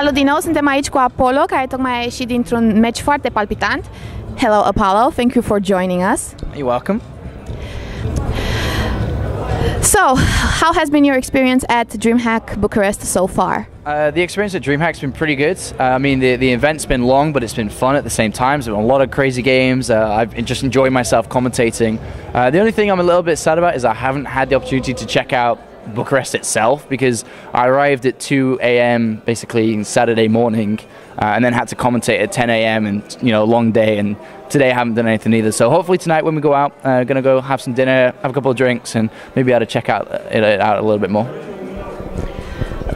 Salut din nou, suntem aici cu Apollo, care tocmai a ieșit dintr-un meci foarte palpitant. Hello Apollo, thank you for joining us. You're welcome. So, how has been your experience at DreamHack Bucharest so far? The experience at DreamHack's been pretty good. I mean, the event's been long, but it's been fun at the same time. There's been a lot of crazy games. I've just enjoyed myself commentating. The only thing I'm a little bit sad about is I haven't had the opportunity to check out Bucharest itself, because I arrived at 2 a.m. basically Saturday morning, and then had to commentate at 10 a.m. and, you know, a long day, and today I haven't done anything either. So hopefully tonight when we go out, gonna go have some dinner, have a couple of drinks, and maybe able to check it out a little bit more.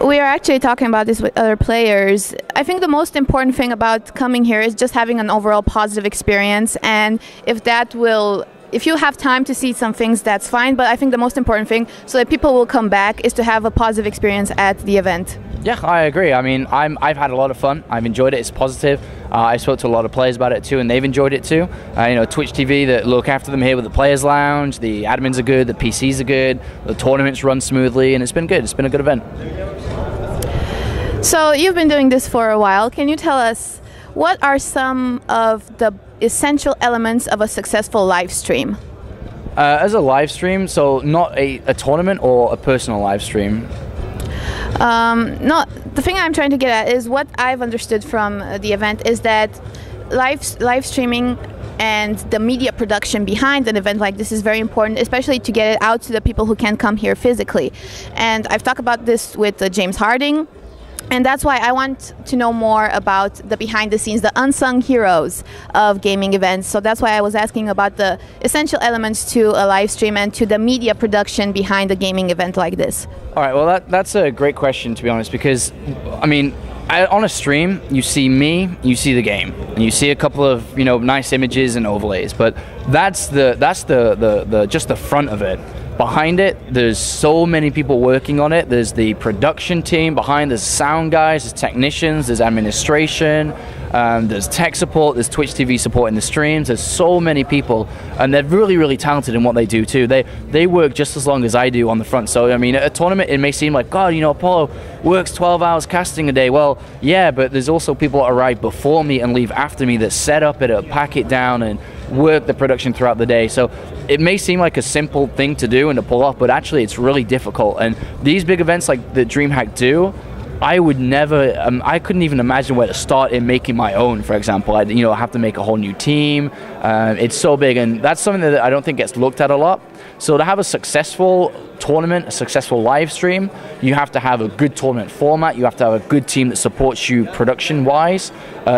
We are actually talking about this with other players. I think the most important thing about coming here is just having an overall positive experience, and if you have time to see some things, that's fine, but I think the most important thing, so that people will come back, is to have a positive experience at the event. Yeah, I agree. I mean, I've had a lot of fun. I've enjoyed it. It's positive. I spoke to a lot of players about it too, and they've enjoyed it too. You know, Twitch TV that look after them here with the Players Lounge, the admins are good, the PCs are good, the tournaments run smoothly, and it's been good. It's been a good event. So you've been doing this for a while. Can you tell us what are some of the essential elements of a successful live stream? As a live stream, so not a tournament or a personal live stream? No, the thing I'm trying to get at is what I've understood from the event is that live streaming and the media production behind an event like this is very important, especially to get it out to the people who can't come here physically. And I've talked about this with James Harding, and that's why I want to know more about the behind the scenes, the unsung heroes of gaming events. So that's why I was asking about the essential elements to a live stream and to the media production behind a gaming event like this. All right, well, that's a great question, to be honest, because, I mean, on a stream, you see me, you see the game, and you see a couple of, you know, nice images and overlays, but that's just the front of it. Behind it, there's so many people working on it. There's the production team behind, there's sound guys, there's technicians, there's administration, there's tech support, there's Twitch TV support in the streams. There's so many people, and they're really, really talented in what they do too. They work just as long as I do on the front. So, I mean, at a tournament, it may seem like, God, you know, Apollo works 12 hours casting a day. Well, yeah, but there's also people that arrive before me and leave after me that set up it, pack it down, and work the production throughout the day. So it may seem like a simple thing to do and to pull off, but actually it's really difficult. And these big events like the DreamHack do, I would never, I couldn't even imagine where to start in making my own, for example. I have to make a whole new team. It's so big, and that's something that I don't think gets looked at a lot. So to have a successful tournament, a successful live stream, you have to have a good tournament format, you have to have a good team that supports you production-wise,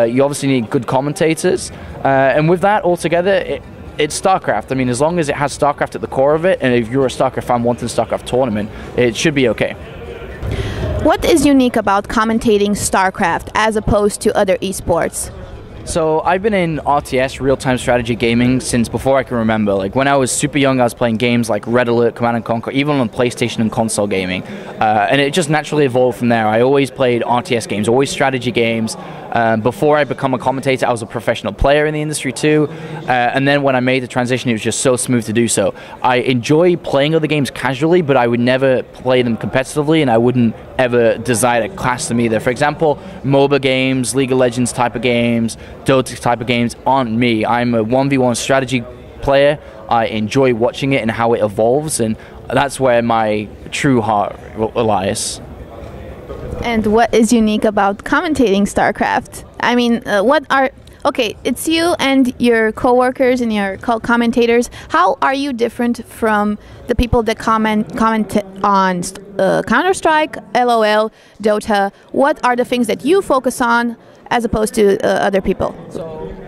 you obviously need good commentators, and with that all together, it's StarCraft. I mean, as long as it has StarCraft at the core of it, and if you're a StarCraft fan wanting a StarCraft tournament, it should be okay. What is unique about commentating StarCraft as opposed to other esports? So I've been in RTS, real-time strategy gaming, since before I can remember. Like when I was super young, I was playing games like Red Alert, Command & Conquer, even on PlayStation and console gaming. And it just naturally evolved from there. I always played RTS games, always strategy games. Before I become a commentator, I was a professional player in the industry too. And then when I made the transition, it was just so smooth to do so. I enjoy playing other games casually, but I would never play them competitively, and I wouldn't ever desire to class them either. For example, MOBA games, League of Legends type of games, Dota type of games aren't me. I'm a 1v1 strategy player. I enjoy watching it and how it evolves, and that's where my true heart lies. And what is unique about commentating StarCraft? I mean, okay, it's you and your co-workers and your commentators. How are you different from the people that comment on Counter-Strike, LOL, Dota? What are the things that you focus on as opposed to other people?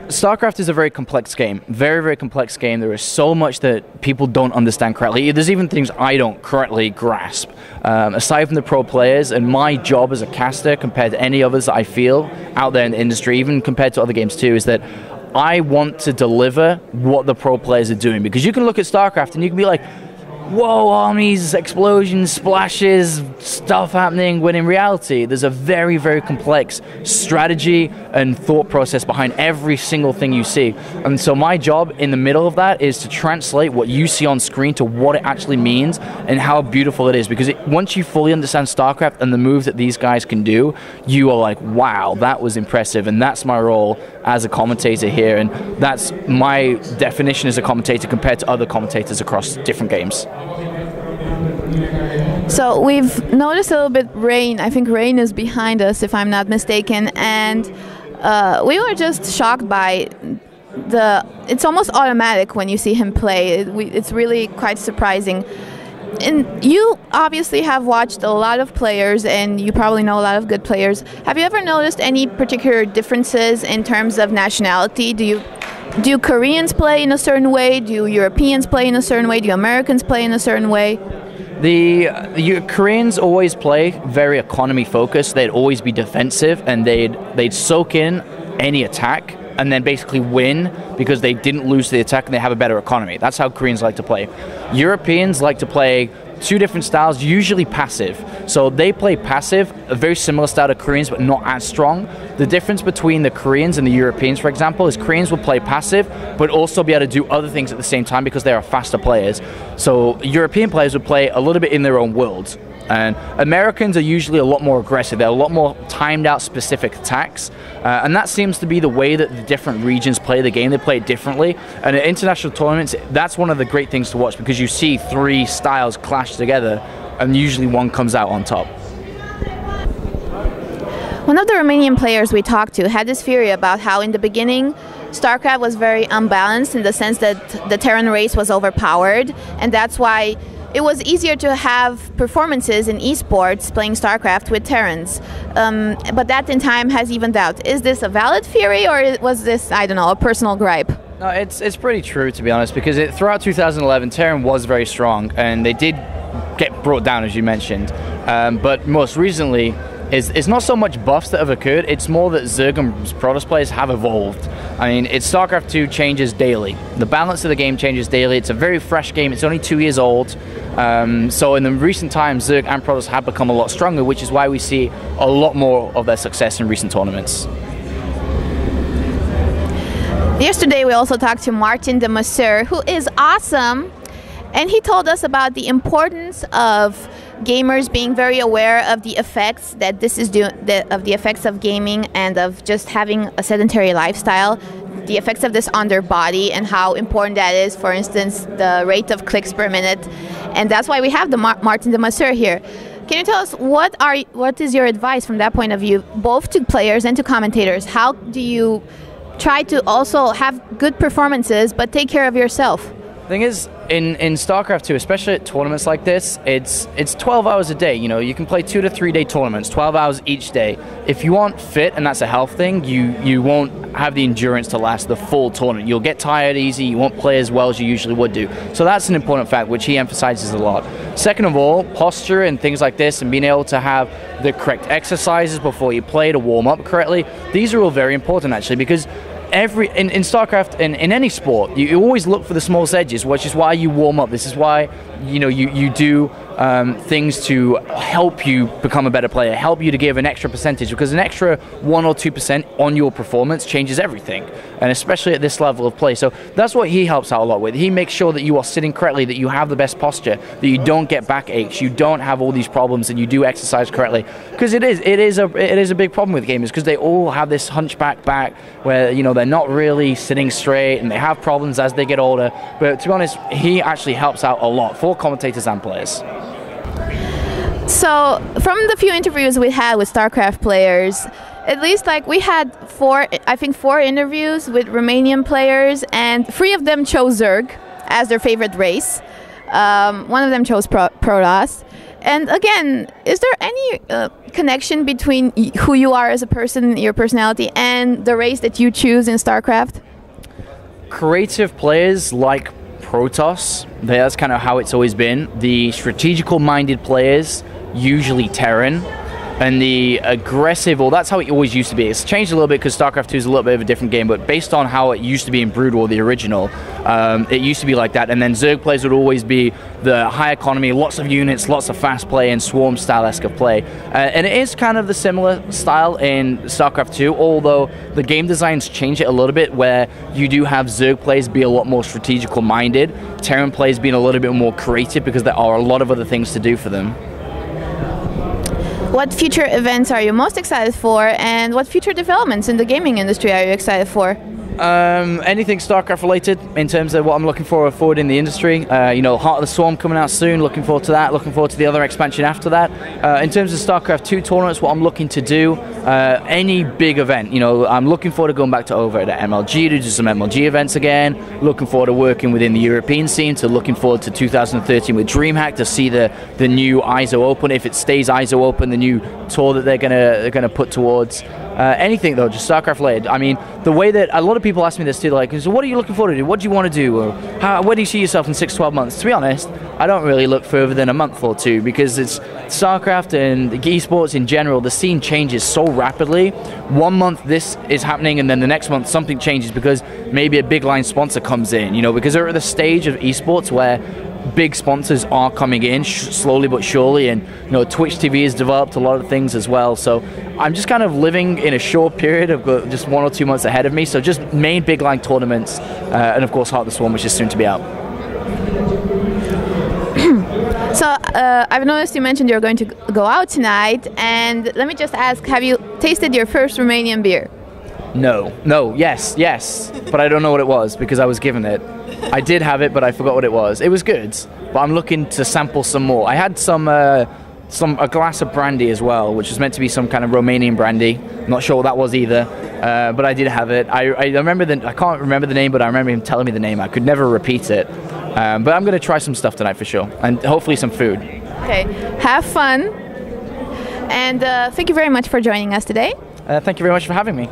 StarCraft is a very complex game, very, very complex game. There is so much that people don't understand correctly. There's even things I don't correctly grasp. Aside from the pro players, and my job as a caster compared to any others that I feel out there in the industry, even compared to other games too, is that I want to deliver what the pro players are doing. Because you can look at StarCraft and you can be like, whoa, armies, explosions, splashes, stuff happening, when in reality there's a very, very complex strategy and thought process behind every single thing you see. And so my job in the middle of that is to translate what you see on screen to what it actually means and how beautiful it is, because once you fully understand StarCraft and the moves that these guys can do, you are like, wow, that was impressive. And that's my role as a commentator here, and that's my definition as a commentator compared to other commentators across different games. So we've noticed a little bit rain. I think rain is behind us, if I'm not mistaken, and we were just shocked by it's almost automatic when you see him play. It's really quite surprising. And you obviously have watched a lot of players, and you probably know a lot of good players. Have you ever noticed any particular differences in terms of nationality? Do Koreans play in a certain way? Do Europeans play in a certain way? Do Americans play in a certain way? The Koreans always play very economy focused. They'd always be defensive, and they'd soak in any attack and then basically win because they didn't lose the attack and they have a better economy. That's how Koreans like to play. Europeans like to play two different styles, usually passive. So they play passive, a very similar style to Koreans, but not as strong. The difference between the Koreans and the Europeans, for example, is Koreans will play passive, but also be able to do other things at the same time because they are faster players. So European players would play a little bit in their own world. And Americans are usually a lot more aggressive. They're a lot more timed out specific attacks. And that seems to be the way that the different regions play the game. They play it differently. And at international tournaments, that's one of the great things to watch, because you see three styles clash together and usually one comes out on top. One of the Romanian players we talked to had this theory about how in the beginning StarCraft was very unbalanced in the sense that the Terran race was overpowered, and that's why it was easier to have performances in esports playing StarCraft with Terrans. But that in time has evened out. Is this a valid theory, or was this, I don't know, a personal gripe? No, it's pretty true, to be honest, because throughout 2011, Terran was very strong, and they did get brought down, as you mentioned. But most recently, it's not so much buffs that have occurred, it's more that Zerg and Protoss players have evolved. I mean, StarCraft2 changes daily. The balance of the game changes daily. It's a very fresh game. It's only 2 years old. So in the recent times, Zerg and Protoss have become a lot stronger, which is why we see a lot more of their success in recent tournaments. Yesterday, we also talked to Martin de Masseur, who is awesome. And he told us about the importance of gamers being very aware of the effects that this is of the effects of gaming and of just having a sedentary lifestyle, the effects of this on their body, and how important that is. For instance, the rate of clicks per minute, and that's why we have the Martin de Masseur here. Can you tell us what is your advice from that point of view, both to players and to commentators? How do you try to also have good performances but take care of yourself? The thing is, in StarCraft2, especially at tournaments like this, it's 12 hours a day. You know, you can play 2 to 3 day tournaments, 12 hours each day. If you aren't fit, and that's a health thing, you won't have the endurance to last the full tournament. You'll get tired easy, you won't play as well as you usually would do. So that's an important fact, which he emphasizes a lot. Second of all, posture and things like this, and being able to have the correct exercises before you play to warm up correctly, these are all very important actually, because in StarCraft, in any sport, you always look for the smallest edges, which is why you warm up. This is why you do things to help you become a better player, help you to give an extra percentage, because an extra 1 or 2% on your performance changes everything, and especially at this level of play. So that's what he helps out a lot with. He makes sure that you are sitting correctly, that you have the best posture, that you don't get back aches, you don't have all these problems, and you do exercise correctly. Because it is a big problem with gamers, because they all have this hunchback back where they're not really sitting straight, and they have problems as they get older. But to be honest, he actually helps out a lot for commentators and players. So from the few interviews we had with StarCraft players, at least we had four interviews with Romanian players, and 3 of them chose Zerg as their favorite race. One of them chose Protoss. And again, is there any connection between who you are as a person, your personality, and the race that you choose in StarCraft? Creative players like Protoss, that's kind of how it's always been. The strategical-minded players, usually Terran. and the aggressive, well, that's how it always used to be. It's changed a little bit because StarCraft 2 is a little bit of a different game, but based on how it used to be in Brood War, the original, it used to be like that. And then Zerg plays would always be the high economy, lots of units, lots of fast play, and Swarm style-esque of play. And it is kind of the similar style in StarCraft 2, although the game designs change it a little bit, where you do have Zerg plays be a lot more strategical minded, Terran plays being a little bit more creative because there are a lot of other things to do for them. What future events are you most excited for, and what future developments in the gaming industry are you excited for? Anything StarCraft related in terms of what I'm looking forward in the industry. You know, Heart of the Swarm coming out soon, looking forward to that, looking forward to the other expansion after that. In terms of StarCraft 2 tournaments, what I'm looking to do, any big event, you know, I'm looking forward to going back to over at MLG to do some MLG events again, looking forward to working within the European scene, to looking forward to 2013 with DreamHack to see the new ISO Open, if it stays ISO Open, the new tour that they're gonna put towards. Anything though, just StarCraft related. I mean, the way that a lot of people ask me this too, like, so what are you looking forward to do? What do you want to do? Or where do you see yourself in 6-12 months? To be honest, I don't really look further than a month or two, because it's StarCraft and esports in general, the scene changes so rapidly. 1 month this is happening, and then the next month something changes because maybe a big line sponsor comes in, you know, because they're at the stage of esports where big sponsors are coming in slowly but surely, and you know, Twitch TV has developed a lot of things as well. So I'm just kind of living in a short period. I've got just 1 or 2 months ahead of me, so just main big line tournaments, and of course Heart of the Swarm, which is soon to be out. So I've noticed you mentioned you're going to go out tonight, and let me just ask, have you tasted your first Romanian beer? No, yes, but I don't know what it was because I was given it. I did have it, but I forgot what it was. It was good, but I'm looking to sample some more. I had a glass of brandy as well, which was meant to be some kind of Romanian brandy. I'm not sure what that was either, but I did have it. I remember I can't remember the name, but I remember him telling me the name. I could never repeat it, but I'm going to try some stuff tonight for sure, and hopefully some food. Okay, have fun, and thank you very much for joining us today. Thank you very much for having me.